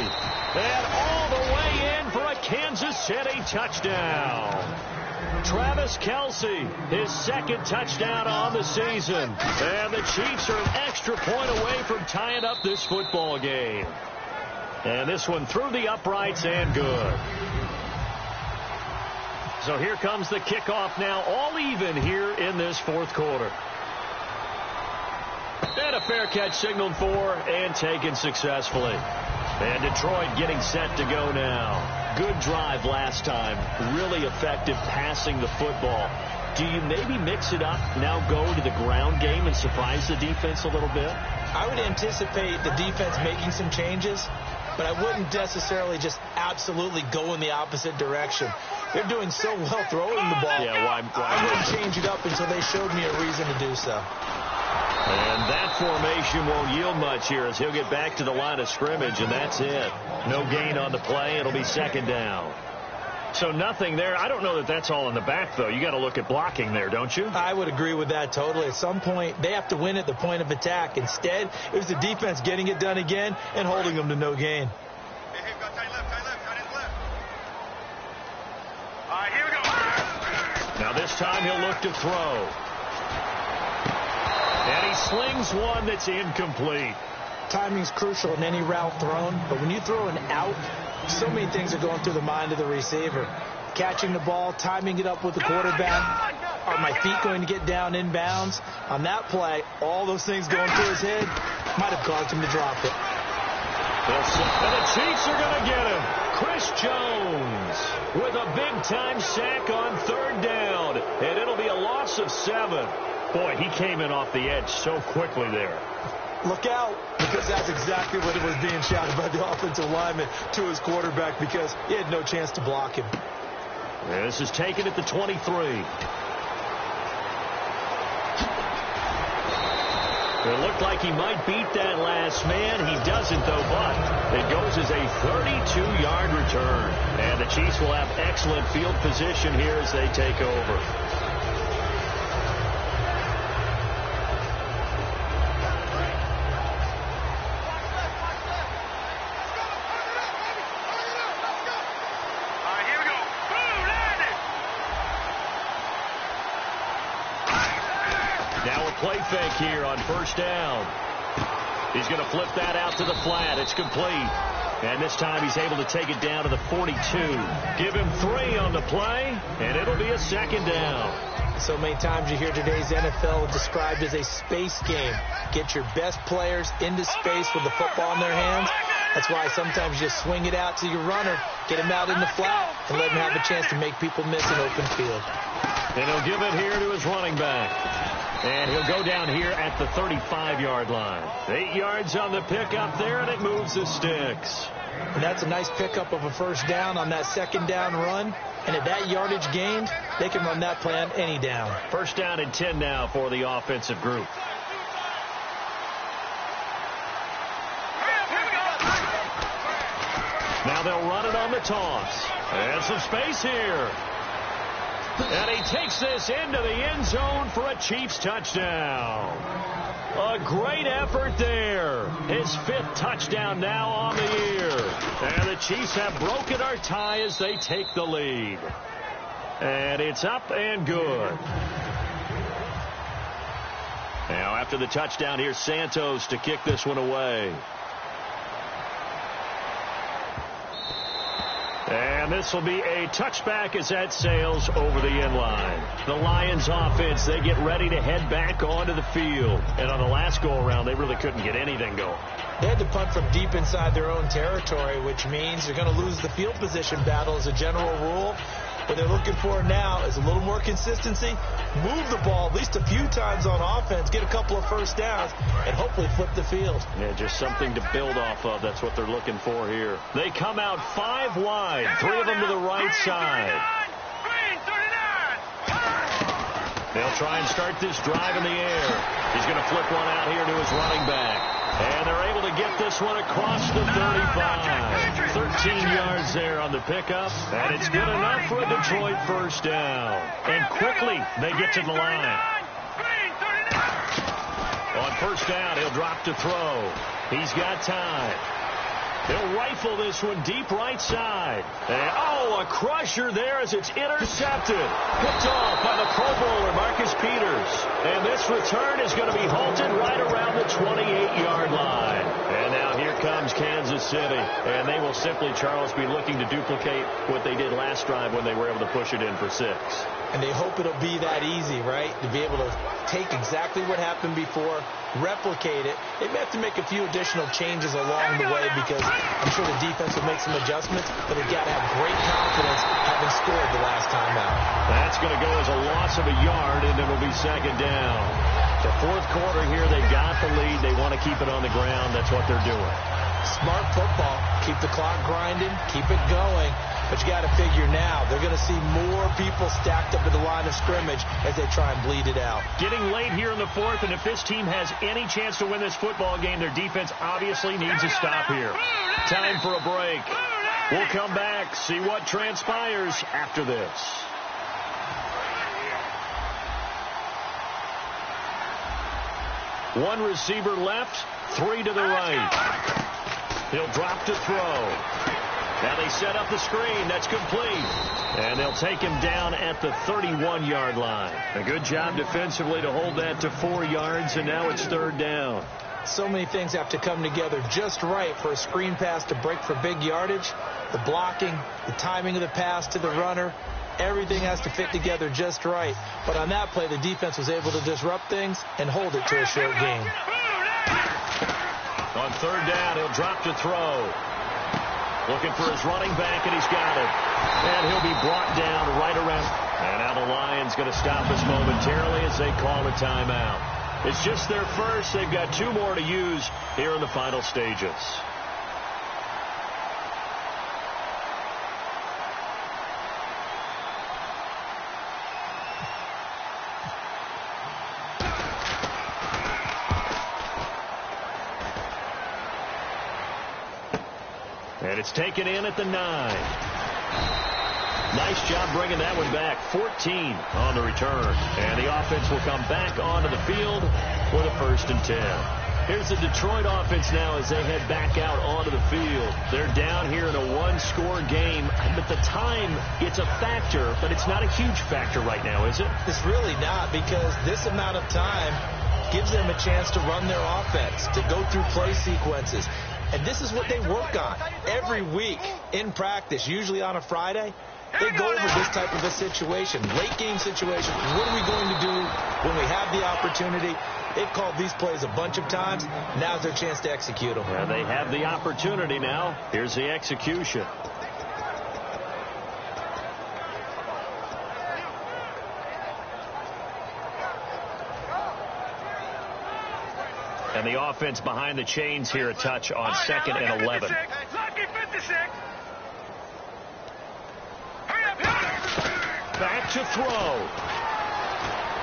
And all the way in for a Kansas City touchdown. Travis Kelce, his 2nd touchdown on the season. And the Chiefs are an extra point away from tying up this football game. And this one through the uprights and good. So here comes the kickoff now, all even here in this 4th quarter. And a fair catch signaled for and taken successfully. And Detroit getting set to go now. Good drive last time. Really effective passing the football. Do you maybe mix it up, now go to the ground game and surprise the defense a little bit? I would anticipate the defense making some changes, but I wouldn't necessarily just absolutely go in the opposite direction. They're doing so well throwing the ball. Yeah, why? I wouldn't change it up until they showed me a reason to do so. And that formation won't yield much here as he'll get back to the line of scrimmage, and that's it. No gain on the play. It'll be 2nd down. So nothing there. I don't know that that's all in the back, though. You got to look at blocking there, don't you? I would agree with that totally. At some point, they have to win at the point of attack. Instead, it was the defense getting it done again and holding them to no gain. Here we go. Now this time he'll look to throw. And he slings one that's incomplete. Timing's crucial in any route thrown, but when you throw an out, so many things are going through the mind of the receiver. Catching the ball, timing it up with the quarterback. Are my feet going to get down inbounds? On that play, all those things going through his head might have caused him to drop it. And the Chiefs are going to get him. Chris Jones with a big-time sack on 3rd down. And it'll be a loss of 7. Boy, he came in off the edge so quickly there. Look out, because that's exactly what it was being shouted by the offensive lineman to his quarterback, because he had no chance to block him. And this is taken at the 23. It looked like he might beat that last man. He doesn't, though, but it goes as a 32-yard return. And the Chiefs will have excellent field position here as they take over. Play fake here on 1st down. He's going to flip that out to the flat. It's complete. And this time he's able to take it down to the 42. Give him 3 on the play, and it'll be a 2nd down. So many times you hear today's NFL described as a space game. Get your best players into space with the football in their hands. That's why sometimes you just swing it out to your runner, get him out in the flat, and let him have a chance to make people miss an open field. And he'll give it here to his running back. And he'll go down here at the 35-yard line. 8 yards on the pickup there, and it moves the sticks. And that's a nice pickup of a 1st down on that 2nd down run. And at that yardage gained, they can run that play on any down. 1st down and 10 now for the offensive group. Now they'll run it on the toss. And some space here. And he takes this into the end zone for a Chiefs touchdown. A great effort there. His 5th touchdown now on the year. And the Chiefs have broken our tie as they take the lead. And it's up and good. Now after the touchdown, here's Santos to kick this one away. And this will be a touchback as that sails over the end line. The Lions offense, they get ready to head back onto the field. And on the last go-around, they really couldn't get anything going. They had to punt from deep inside their own territory, which means you're going to lose the field position battle as a general rule. What they're looking for now is a little more consistency, move the ball at least a few times on offense, get a couple of first downs, and hopefully flip the field. Yeah, just something to build off of. That's what they're looking for here. They come out 5 wide, 3 of them to the right side. They'll try and start this drive in the air. He's going to flip one out here to his running back. And they're able to get this one across the 35. 13 yards there on the pickup. And it's good enough for a Detroit first down. And quickly, they get to the line. On first down, he'll drop to throw. He's got time. He'll rifle this one deep right side. And, a crusher there as it's intercepted. Picked off by the Pro Bowler, Marcus Peters. And this return is going to be halted right around the 28-yard line. And now here comes Kansas City. And they will simply, Charles, be looking to duplicate what they did last drive when they were able to push it in for 6. And they hope it'll be that easy, right? To be able to take exactly what happened before, replicate it. They may have to make a few additional changes along the way because I'm sure the defense will make some adjustments, but they've got to have great confidence having scored the last time out. That's going to go as a loss of a yard, and it'll be second down. The fourth quarter here, they've got the lead. They want to keep it on the ground. That's what they're doing. Smart football. Keep the clock grinding. Keep it going. But you got to figure now they're going to see more people stacked up at the line of scrimmage as they try and bleed it out. Getting late here in the fourth, and if this team has any chance to win this football game, their defense obviously needs a stop here. Time for a break. We'll come back, see what transpires after this. One receiver left, 3 to the right. He'll drop to throw. Now they set up the screen. That's complete. And they'll take him down at the 31-yard line. A good job defensively to hold that to 4 yards, and now it's third down. So many things have to come together just right for a screen pass to break for big yardage. The blocking, the timing of the pass to the runner, everything has to fit together just right. But on that play, the defense was able to disrupt things and hold it to a short game. On third down, he'll drop to throw. Looking for his running back, and he's got it. And he'll be brought down right around. And now the Lions going to stop us momentarily as they call a timeout. It's just their first. They've got 2 more to use here in the final stages. And it's taken in at the 9. Nice job bringing that one back. 14 on the return. And the offense will come back onto the field for the 1st and 10. Here's the Detroit offense now as they head back out onto the field. They're down here in a 1-score game. At the time, it's a factor, but it's not a huge factor right now, is it? It's really not, because this amount of time gives them a chance to run their offense, to go through play sequences. And this is what they work on every week in practice, usually on a Friday. They go over this type of a situation, late game situation. What are we going to do when we have the opportunity? They've called these plays a bunch of times. Now's their chance to execute them. Yeah, they have the opportunity now. Here's the execution. And the offense behind the chains here a touch on 2nd and 11. Back to throw.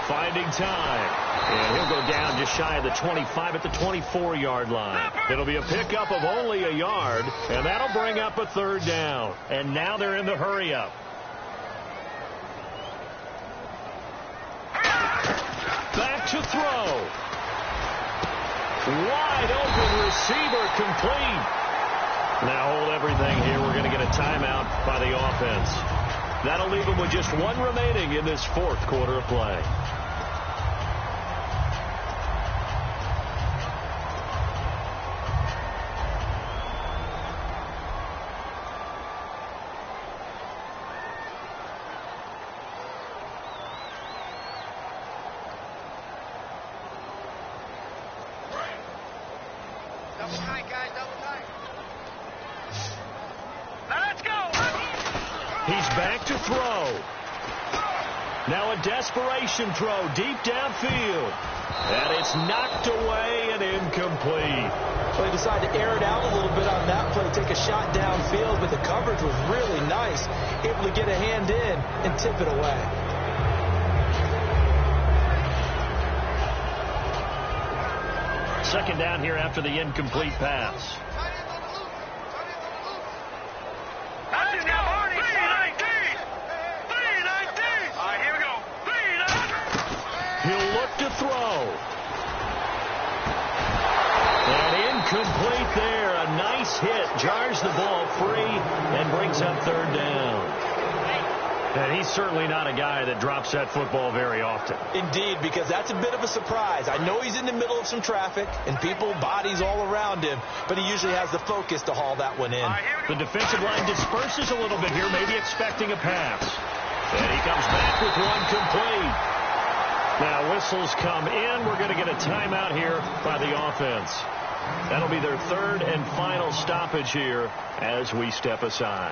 Finding time. And he'll go down just shy of the 25 at the 24-yard line. It'll be a pickup of only a yard, and that'll bring up a 3rd down. And now they're in the hurry-up. Back to throw. Wide open receiver complete. Now hold everything here. We're going to get a timeout by the offense. That'll leave them with just 1 remaining in this 4th quarter of play. Double tight, guys, double tight. Let's go. He's back. back to throw. Now a desperation throw deep downfield. And it's knocked away and incomplete. So he decided to air it out a little bit on that play, take a shot downfield, but the coverage was really nice, able to get a hand in and tip it away. Second down here after the incomplete pass. He'll look to throw. And incomplete there. A nice hit. Jars the ball free and brings up third down. And he's certainly not a guy that drops that football very often. Indeed, because that's a bit of a surprise. I know he's in the middle of some traffic and people, bodies all around him, but he usually has the focus to haul that one in. The defensive line disperses a little bit here, maybe expecting a pass. And he comes back with one complete. Now whistles come in. We're going to get a timeout here by the offense. That'll be their third and final stoppage here as we step aside.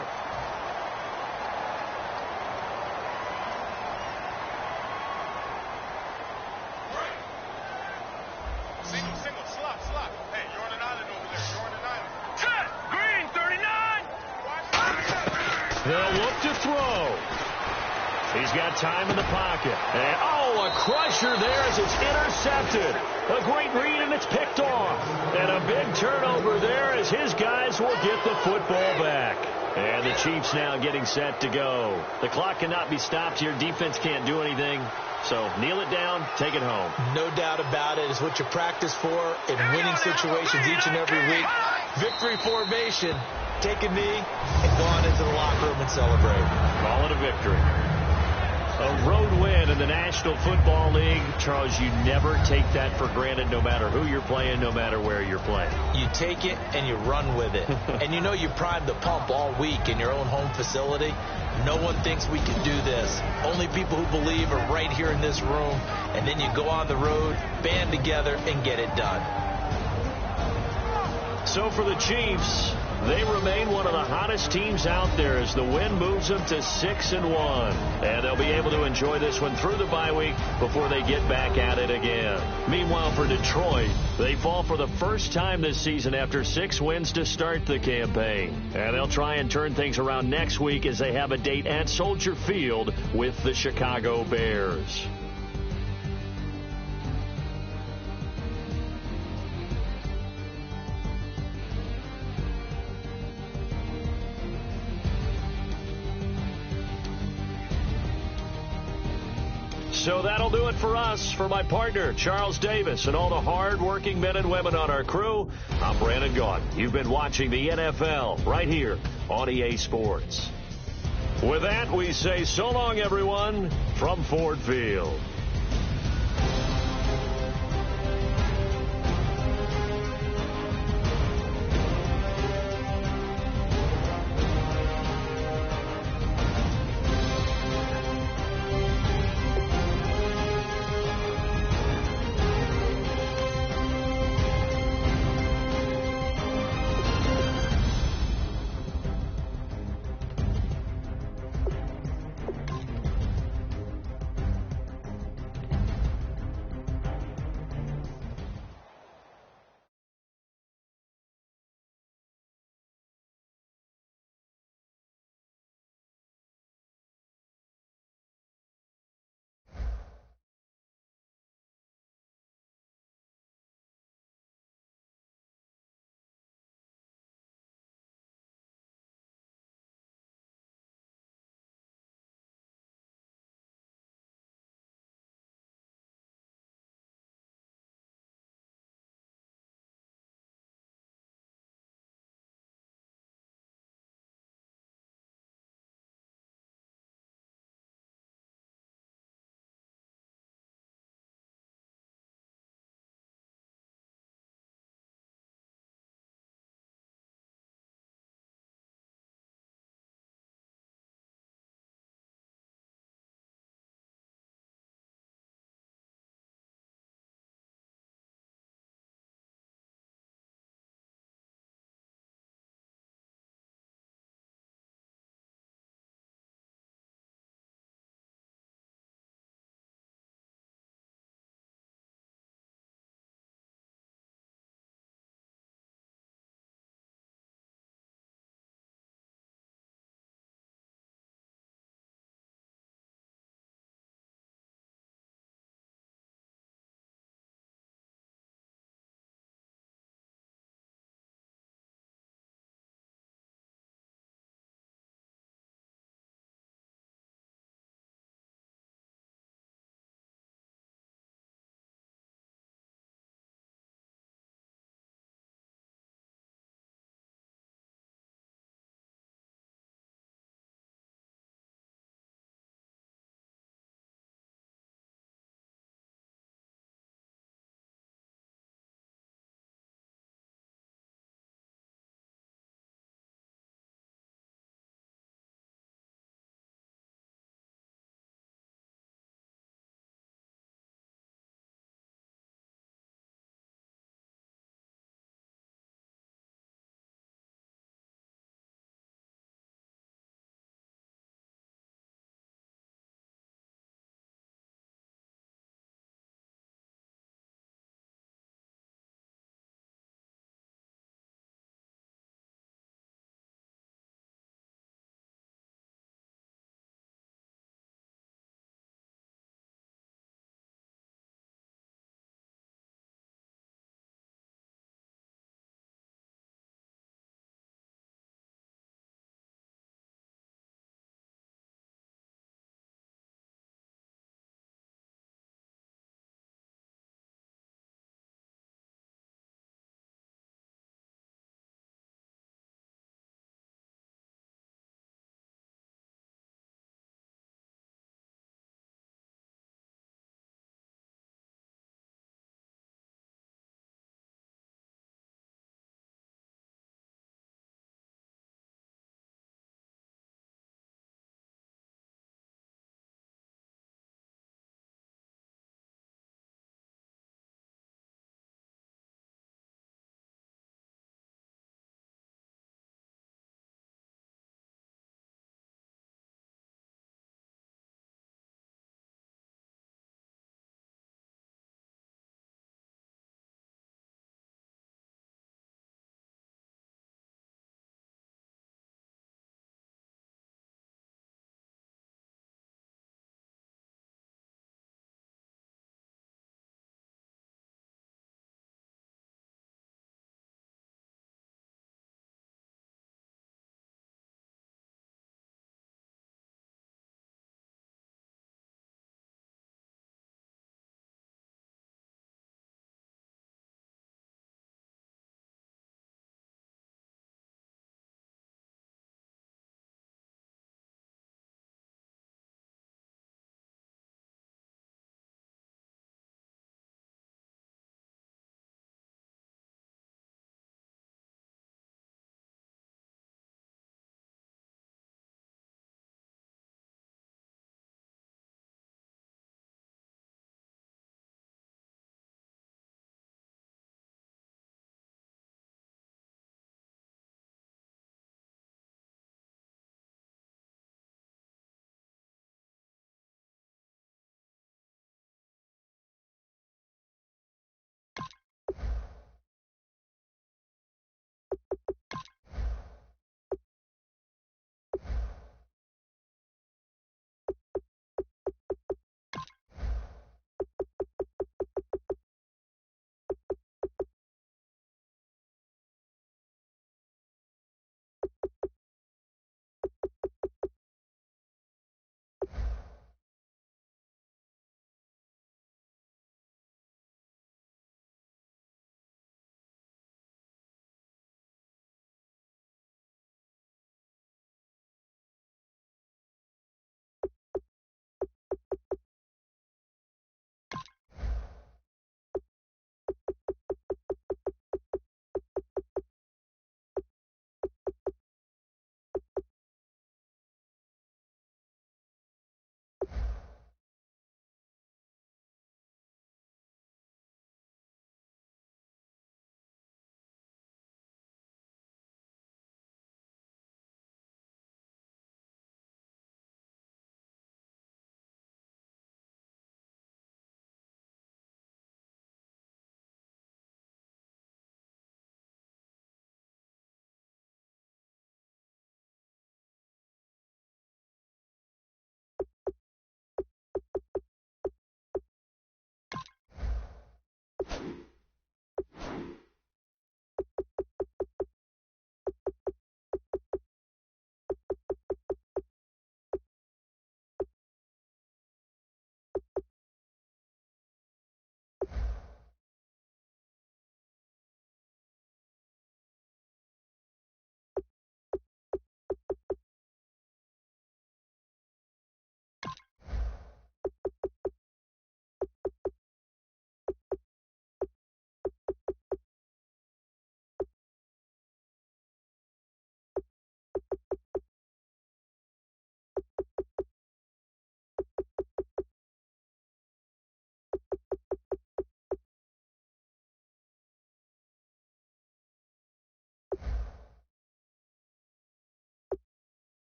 Single, slot. Hey, you're on an island over there. You're on an island. Set! Green, 39! They'll look to throw. He's got time in the pocket. And, a crusher there as it's intercepted. A great read, and it's picked off. And a big turnover there as his guys will get the football back. And the Chiefs now getting set to go. The clock cannot be stopped here. Defense can't do anything. So kneel it down, take it home. No doubt about it. It's what you practice for in winning situations each and every week. Victory formation. Take a knee and go on into the locker room and celebrate. Call it a victory. A road win in the National Football League. Charles, you never take that for granted, no matter who you're playing, no matter where you're playing. You take it and you run with it. And you know you primed the pump all week in your own home facility. No one thinks we can do this. Only people who believe are right here in this room. And then you go on the road, band together, and get it done. So for the Chiefs, they remain one of the hottest teams out there as the win moves them to 6-1. And they'll be able to enjoy this one through the bye week before they get back at it again. Meanwhile, for Detroit, they fall for the first time this season after 6 wins to start the campaign. And they'll try and turn things around next week as they have a date at Soldier Field with the Chicago Bears. So that'll do it for us. For my partner, Charles Davis, and all the hard-working men and women on our crew, I'm Brandon Gaudin. You've been watching the NFL right here on EA Sports. With that, we say so long, everyone, from Ford Field.